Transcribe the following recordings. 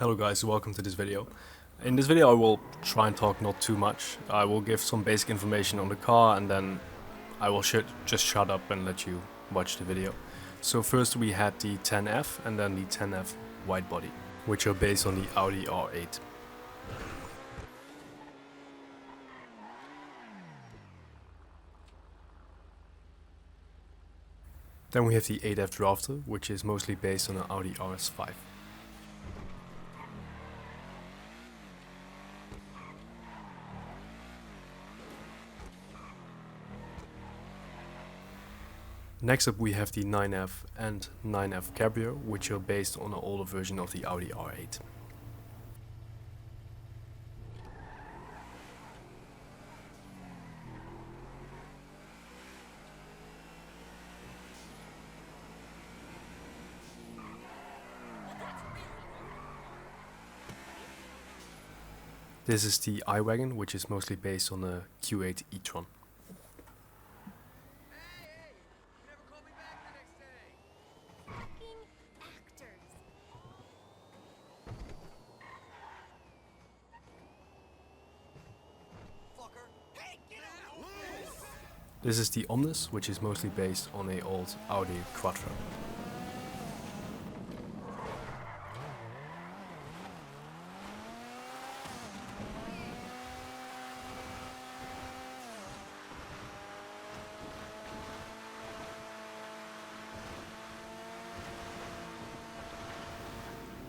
Hello guys, welcome to this video. In this video I will try and talk not too much. I will give some basic information on the car and then I will just shut up and let you watch the video. So first we had the 10F and then the 10F wide body, which are based on the Audi R8. Then we have the 8F Drafter, which is mostly based on an Audi RS5. Next up we have the 9F and 9F Cabrio, which are based on an older version of the Audi R8. This is the iWagon, which is mostly based on a Q8 e-tron. This is the Omnis, which is mostly based on a old Audi Quattro.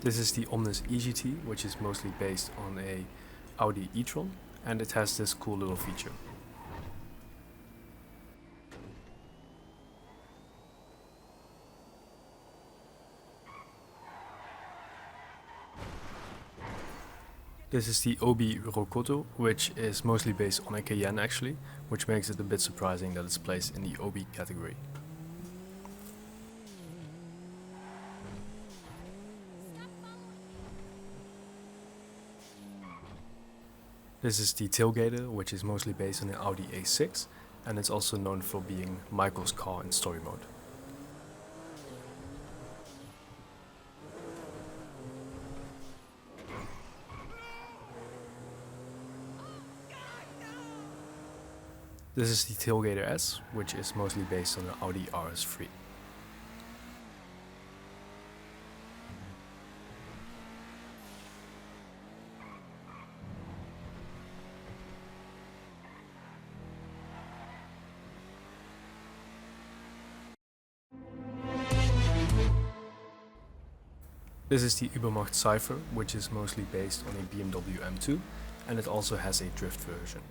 This is the Omnis EGT, which is mostly based on a Audi e-tron, and it has this cool little feature. This is the Obi Rokoto, which is mostly based on a Cayenne actually, which makes it a bit surprising that it's placed in the Obi category. This is the Tailgater, which is mostly based on an Audi A6, and it's also known for being Michael's car in story mode. This is the Tailgater S, which is mostly based on an Audi RS3. This is the Übermacht Cypher, which is mostly based on a BMW M2, and it also has a drift version.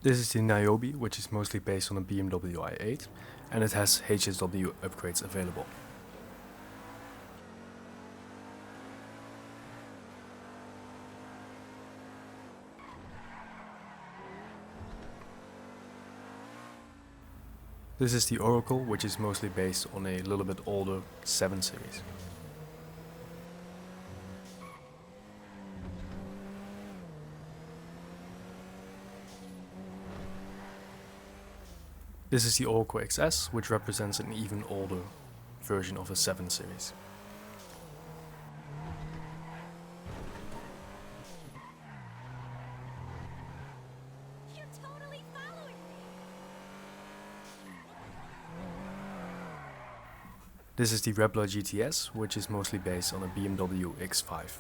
This is the Niobe, which is mostly based on a BMW i8, and it has HSW upgrades available. This is the Oracle, which is mostly based on a little bit older 7 series. This is the Oracle XS, which represents an even older version of a 7 series. This is the Rebla GTS, which is mostly based on a BMW X5.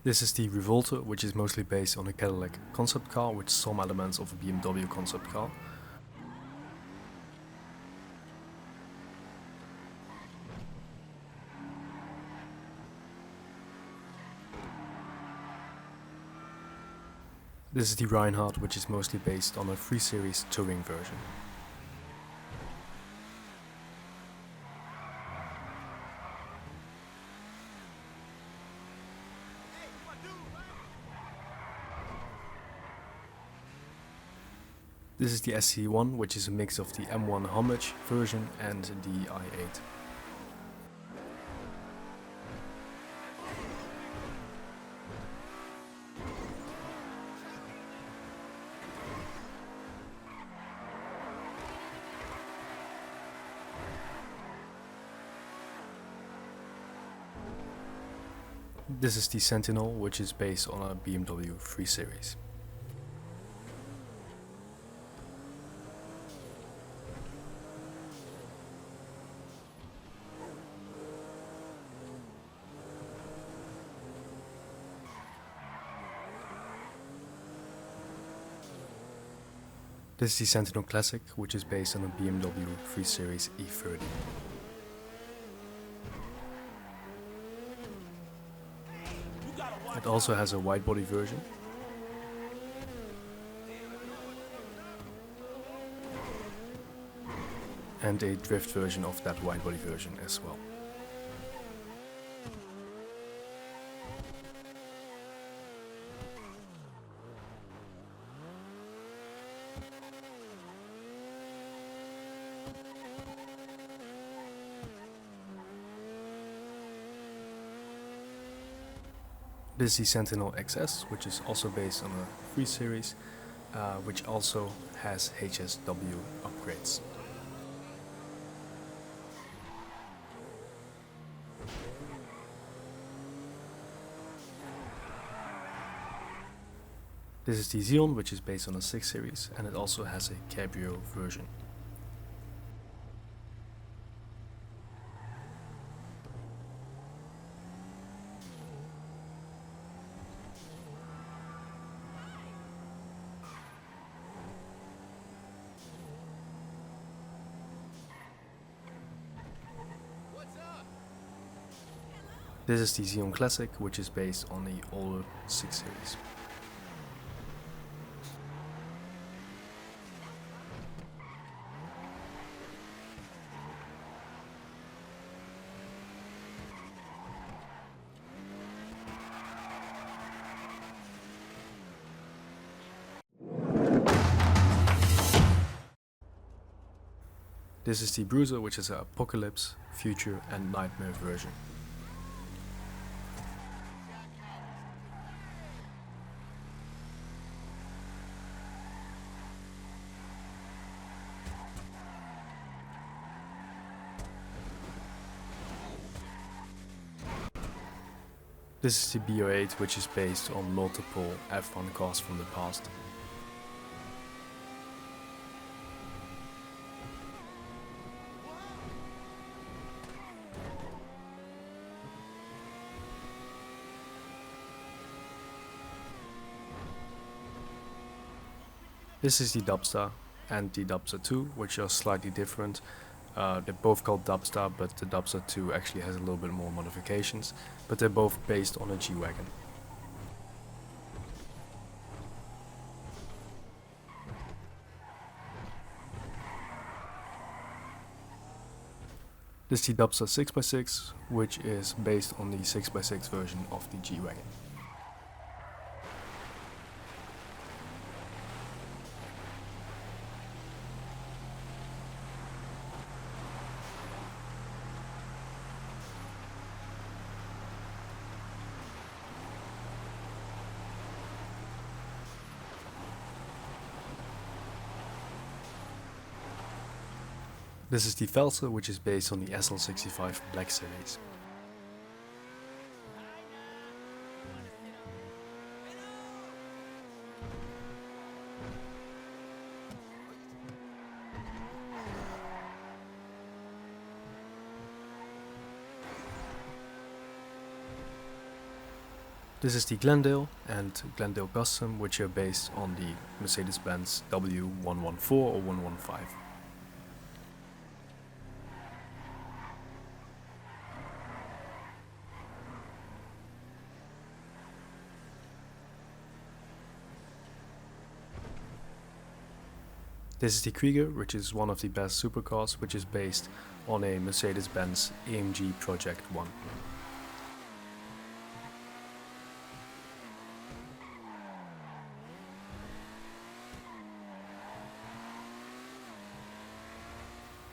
This is the Revolter, which is mostly based on a Cadillac concept car with some elements of a BMW concept car. This is the Reinhardt, which is mostly based on a 3 Series touring version. This is the SC1, which is a mix of the M1 homage version and the i8. This is the Sentinel, which is based on a BMW 3 Series. This is the Sentinel Classic, which is based on a BMW 3 Series E30. It also has a wide body version. And a drift version of that wide body version as well. This is the Sentinel XS, which is also based on a 3 Series, which also has HSW upgrades. This is the Xeon, which is based on a 6 Series, and it also has a Cabrio version. This is the Xeon Classic, which is based on the older 6 Series. This is the Bruiser, which is an Apocalypse, Future and Nightmare version. This is the BO8, which is based on multiple F1 cars from the past. This is the Dubstar and the Dubstar 2, which are slightly different. They're both called Dubstar, but the Dubstar 2 actually has a little bit more modifications, but they're both based on a G-Wagon. This is the Dubstar 6x6, which is based on the 6x6 version of the G-Wagon. This is the Velsa, which is based on the SL65 Black Series. This is the Glendale and Glendale Custom, which are based on the Mercedes-Benz W114 or 115. This is the Krieger, which is one of the best supercars, which is based on a Mercedes-Benz AMG Project 1.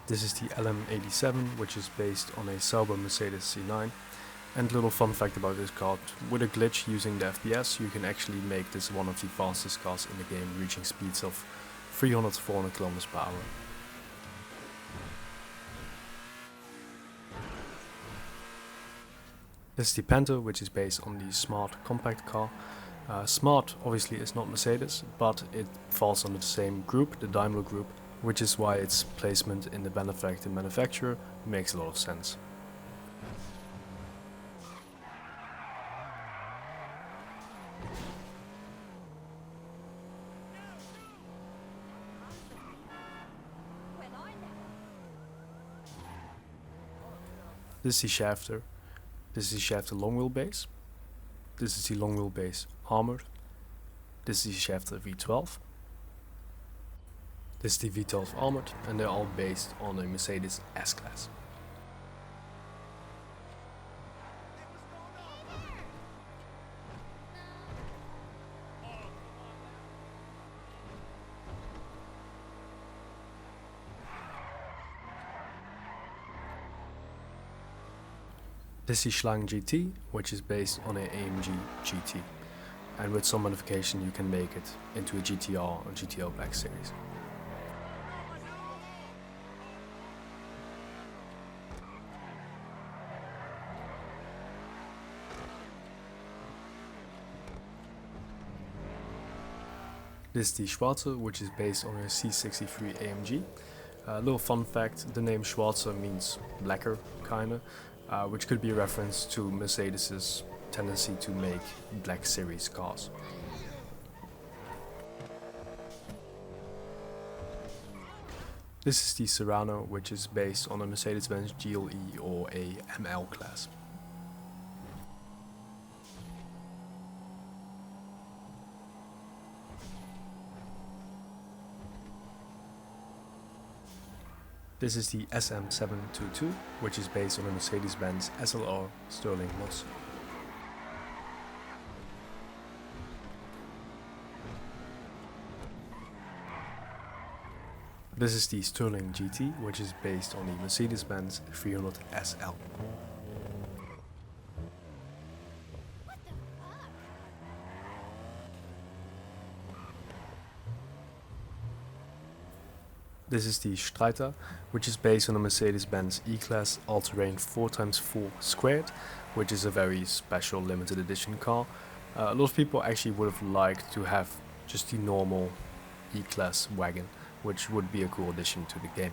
This is the LM87, which is based on a Sauber Mercedes C9. And little fun fact about this car, with a glitch using the FPS, you can actually make this one of the fastest cars in the game, reaching speeds of 300-400 km per hour. This is the Panther, which is based on the Smart compact car. Smart obviously is not Mercedes, but it falls under the same group, the Daimler group, which is why its placement in the benefactor manufacturer makes a lot of sense. This is the Shafter. This is the Shafter long wheelbase. This is the long wheelbase armored. This is the Shafter V12. This is the V12 armored, and they're all based on a Mercedes S-Class. This is Schlang GT, which is based on an AMG GT, and with some modification you can make it into a GTR or GTO Black Series. This is the Schwarzer, which is based on a C63 AMG. Little fun fact, the name Schwarzer means blacker, kinda. Which could be a reference to Mercedes' tendency to make Black Series cars. This is the Serrano, which is based on a Mercedes-Benz GLE or a ML class. This is the SM722, which is based on a Mercedes-Benz SLR Sterling Moss. This is the Sterling GT, which is based on the Mercedes-Benz 300 SL. This is the Streiter, which is based on a Mercedes-Benz E-Class all-terrain 4x4 squared, which is a very special limited edition car. A lot of people actually would have liked to have just the normal E-Class wagon, which would be a cool addition to the game.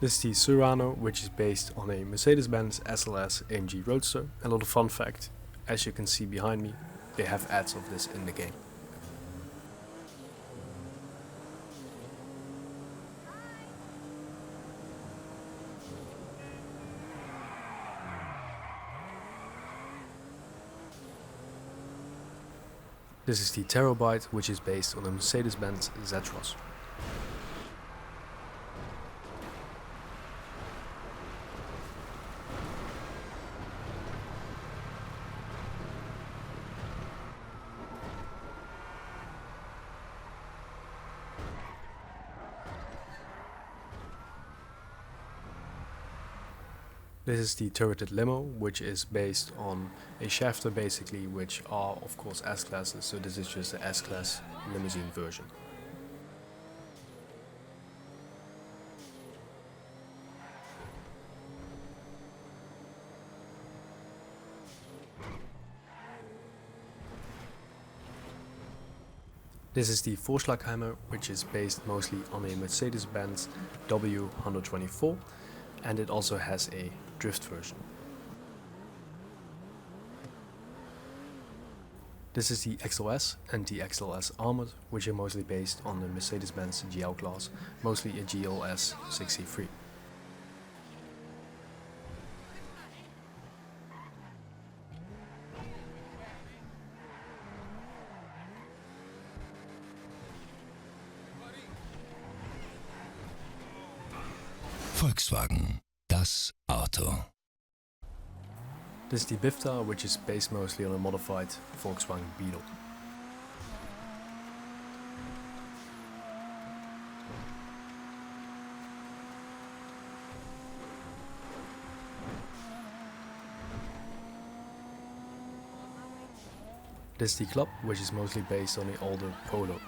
This is the Serrano, which is based on a Mercedes-Benz SLS AMG Roadster. A little fun fact, as you can see behind me, they have ads of this in the game. This is the Terabyte, which is based on a Mercedes-Benz Z-Cross. This is the turreted limo, which is based on a shafter basically, which are of course S-classes, so this is just the S-class limousine version. This is the Vorschlagheimer, which is based mostly on a Mercedes-Benz W124, and it also has a drift version. This is the XLS and the XLS Armored, which are mostly based on the Mercedes-Benz GL class, mostly a GLS 63. Volkswagen, das Auto. This is the Bifta, which is based mostly on a modified Volkswagen Beetle. This is the Club, which is mostly based on the older Polo.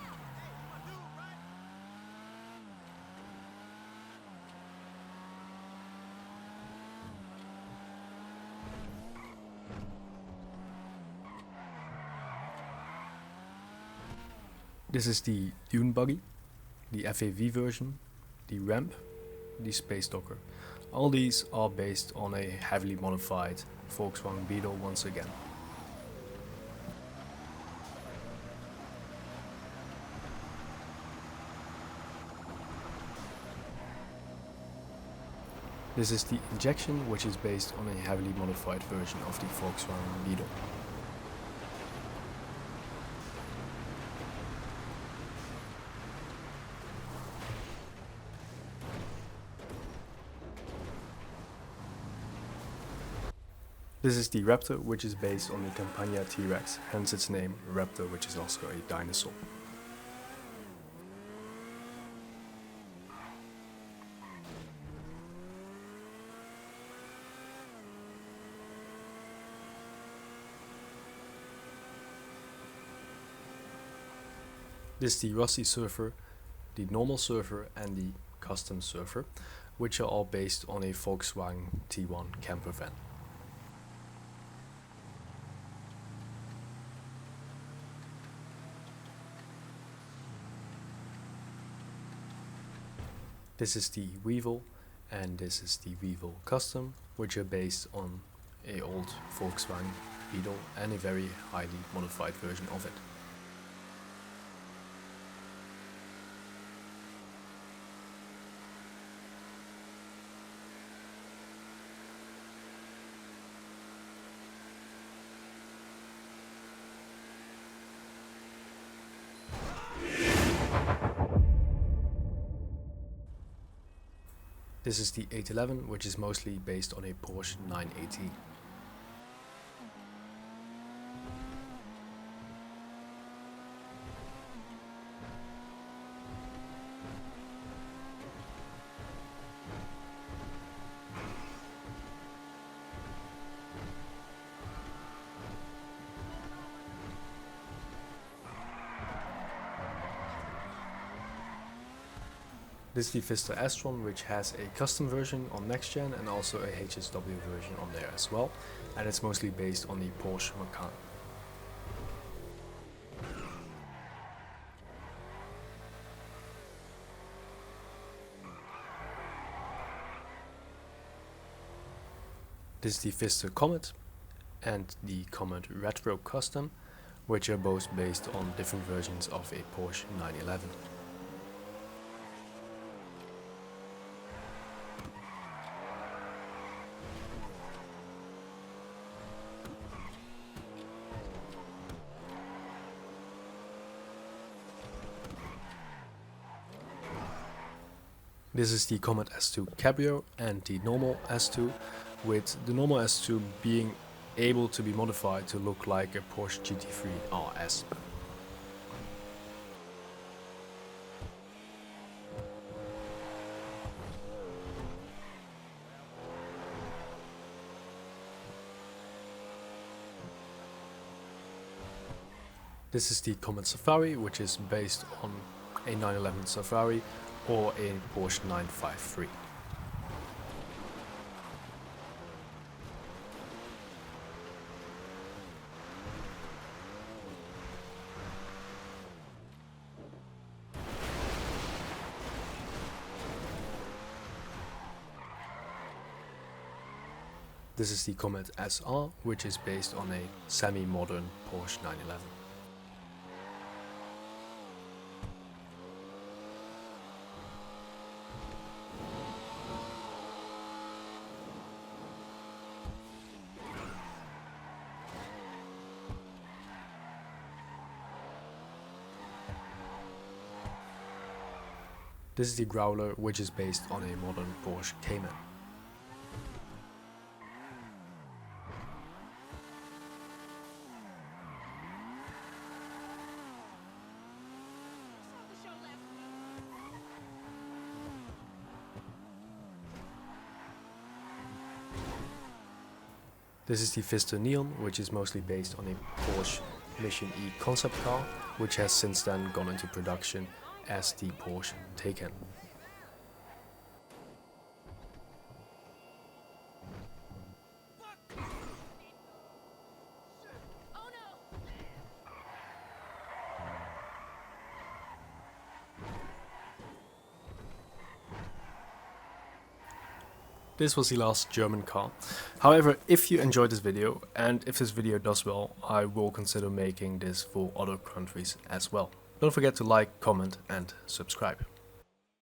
This is the Dune Buggy, the FAV version, the Ramp, the Space Docker. All these are based on a heavily modified Volkswagen Beetle once again. This is the Injection, which is based on a heavily modified version of the Volkswagen Beetle. This is the Raptor, which is based on the Campagna T-Rex, hence its name Raptor, which is also a dinosaur. This is the Rossi Surfer, the normal Surfer and the custom Surfer, which are all based on a Volkswagen T1 camper van. This is the Weevil and this is the Weevil Custom, which are based on a old Volkswagen Beetle and a very highly modified version of it. This is the 811, which is mostly based on a Porsche 918. This is the Vista Astron, which has a custom version on next gen and also a HSW version on there as well, and it's mostly based on the Porsche Macan. This is the Vista Comet and the Comet Retro Custom, which are both based on different versions of a Porsche 911. This is the Comet S2 Cabrio and the normal S2, with the normal S2 being able to be modified to look like a Porsche GT3 RS. This is the Comet Safari, which is based on a 911 Safari or a Porsche 953. This is the Comet SR, which is based on a semi-modern Porsche 911. This is the Growler, which is based on a modern Porsche Cayman. This is the Vista Neon, which is mostly based on a Porsche Mission E concept car, which has since then gone into production as the Porsche Taycan. This was the last German car. However, if you enjoyed this video and if this video does well, I will consider making this for other countries as well. Don't forget to like, comment and subscribe.